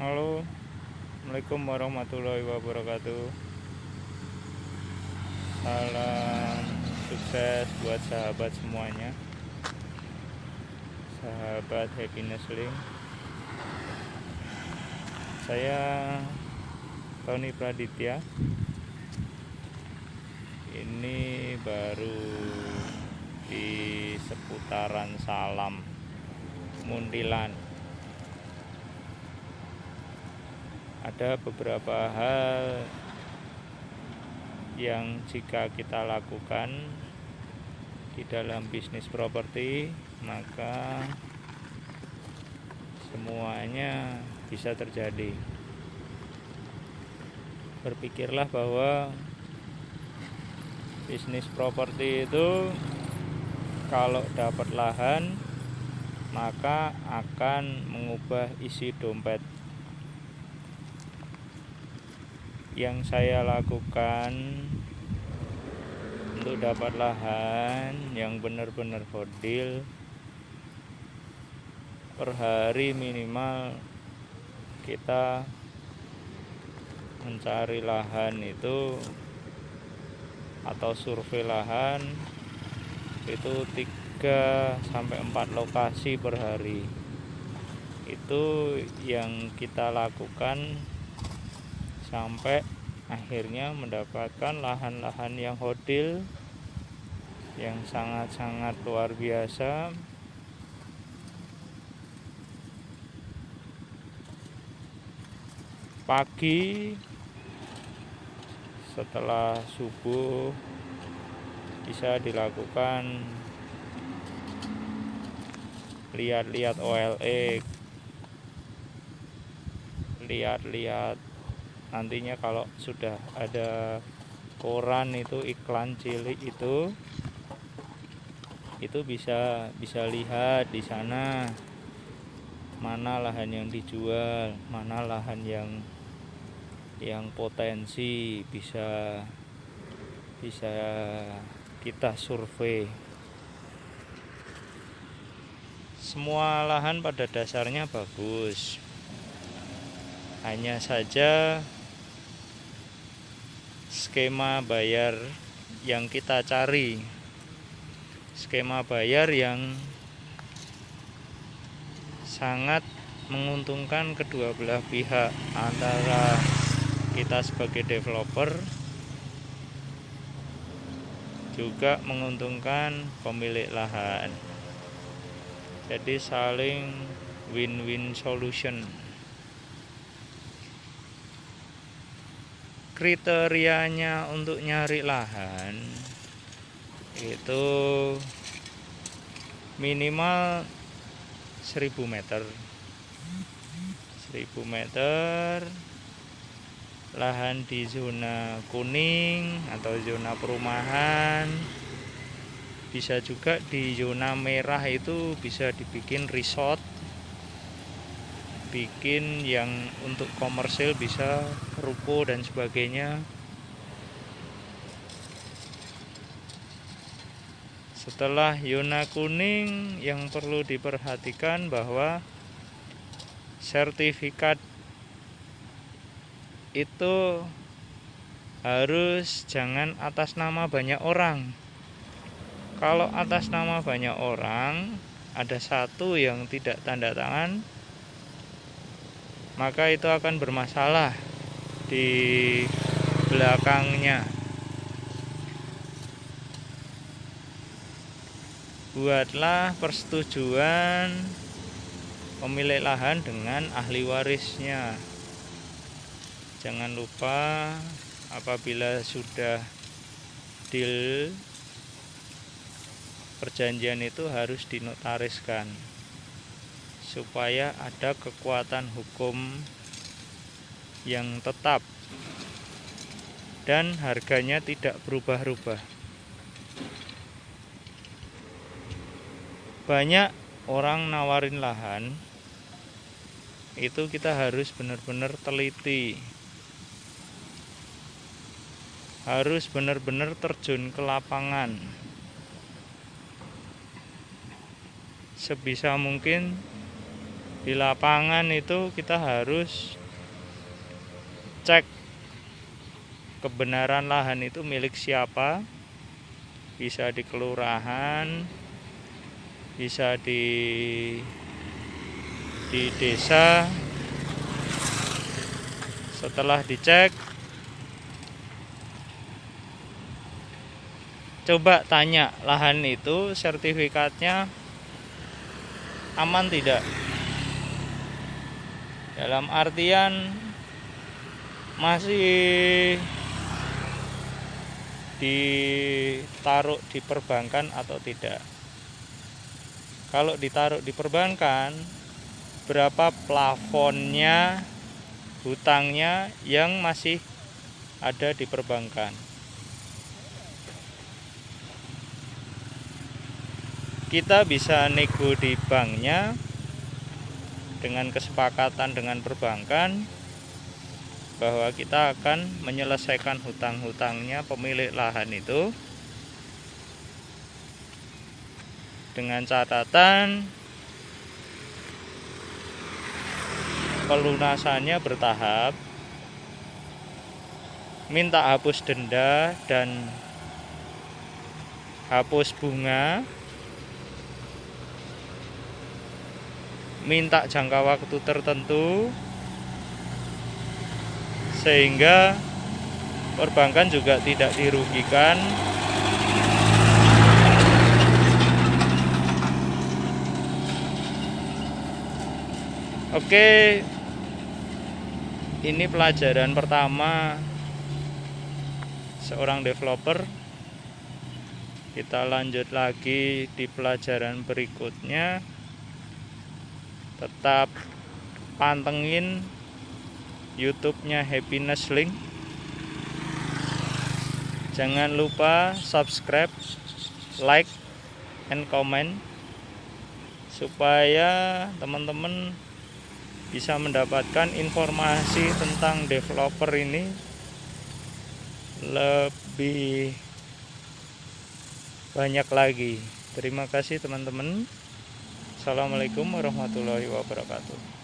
Halo, Assalamualaikum warahmatullahi wabarakatuh. Salam sukses buat sahabat semuanya, sahabat Happiness Link. Saya Tony Praditya. Ini baru di seputaran Salam, Muntilan. Ada beberapa hal yang jika kita lakukan di dalam bisnis properti, maka semuanya bisa terjadi. Berpikirlah bahwa bisnis properti itu kalau dapat lahan maka akan mengubah isi dompet. Yang saya lakukan untuk dapat lahan yang benar-benar hodil, per hari minimal kita mencari lahan itu atau survei lahan itu 3-4 lokasi per hari. Itu yang kita lakukan sampai akhirnya mendapatkan lahan-lahan yang hodil, yang sangat-sangat luar biasa. Pagi setelah subuh bisa dilakukan lihat-lihat OLX, lihat-lihat nantinya kalau sudah ada koran itu iklan cilik itu bisa lihat di sana mana lahan yang dijual, mana lahan yang potensi bisa kita survei. Semua lahan pada dasarnya bagus, hanya saja skema bayar yang kita cari, skema bayar yang sangat menguntungkan kedua belah pihak, antara kita sebagai developer juga menguntungkan pemilik lahan. Jadi saling win-win solution. Kriterianya untuk nyari lahan itu minimal 1000 meter. 1000 meter lahan di zona kuning atau zona perumahan. Bisa juga di zona merah, itu bisa dibikin resort, bikin yang untuk komersil, bisa ruko dan sebagainya. Setelah zona kuning, yang perlu diperhatikan bahwa sertifikat itu harus jangan atas nama banyak orang. Kalau atas nama banyak orang, ada satu yang tidak tanda tangan, maka itu akan bermasalah di belakangnya. Buatlah persetujuan pemilik lahan dengan ahli warisnya. Jangan lupa apabila sudah deal, perjanjian itu harus dinotariskan supaya ada kekuatan hukum yang tetap dan harganya tidak berubah-ubah. Banyak orang nawarin lahan, itu kita harus benar-benar teliti, harus benar-benar terjun ke lapangan. Sebisa mungkin Di lapangan itu kita harus cek kebenaran lahan itu milik siapa. Bisa di kelurahan, bisa di desa. Setelah dicek, coba tanya lahan itu sertifikatnya aman tidak. Dalam artian masih ditaruh di perbankan atau tidak. Kalau ditaruh di perbankan, berapa plafonnya hutangnya yang masih ada di perbankan. Kita bisa nego di banknya dengan kesepakatan dengan perbankan bahwa kita akan menyelesaikan hutang-hutangnya pemilik lahan itu dengan catatan pelunasannya bertahap, minta hapus denda dan hapus bunga, minta jangka waktu tertentu, sehingga perbankan juga tidak dirugikan. Oke, ini pelajaran pertama seorang developer. Kita lanjut lagi di pelajaran berikutnya. Tetap pantengin YouTube-nya Happiness Link. Jangan lupa subscribe, like, and comment supaya teman-teman bisa mendapatkan informasi tentang developer ini lebih banyak lagi. Terima kasih teman-teman. Assalamualaikum warahmatullahi wabarakatuh.